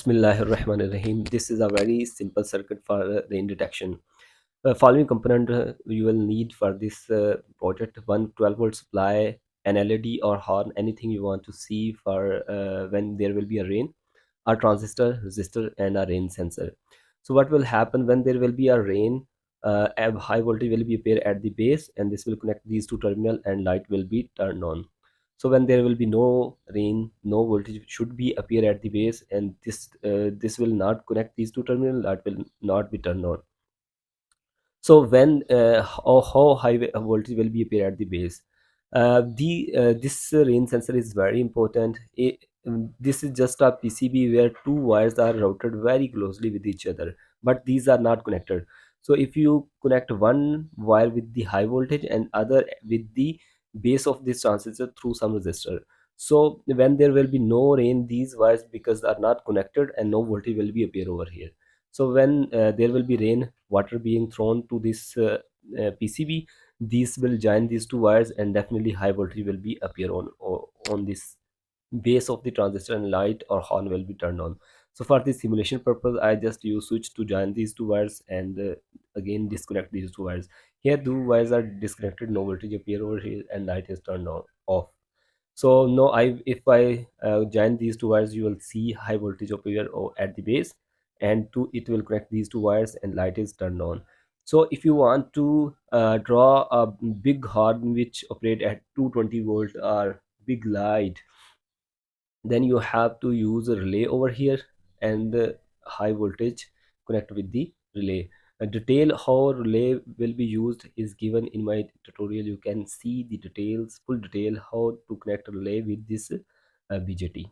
Bismillahirrahmanirrahim. This is a very simple circuit for rain detection. Following component you will need for this project: one 12-volt supply, an LED or horn, anything you want to see for when there will be a rain, a transistor, resistor, and a rain sensor. So what will happen when there will be a rain? A high voltage will be appear at the base, and this will connect these two terminal, and light will be turned on. So when there will be no rain, no voltage should be appear at the base, and this will not connect these two terminal, light will not be turned on. So when how high voltage will be appear at the base? The This rain sensor is very important. This is just a PCB where two wires are routed very closely with each other, but these are not connected. So if you connect one wire with the high voltage and other with the base of this transistor through some resistor, so when there will be no rain, these wires because are not connected and no voltage will be appear over here. So when there will be rain, water being thrown to this PCB, these will join these two wires, and definitely high voltage will be appear on this base of the transistor, and light or horn will be turned on. So for this simulation purpose, I just use switch to join these two wires, and again disconnect these two wires. Here two wires are disconnected, no voltage appear over here, and light is turned on off. So no, I if I join these two wires, you will see high voltage appear at the base, and to it will connect these two wires, and light is turned on. So if you want to draw a big horn which operate at 220 volt or big light, then you have to use a relay over here, and the high voltage connect with the relay. A detail how relay will be used is given in my tutorial. You can see the details, full detail how to connect relay with this BJT.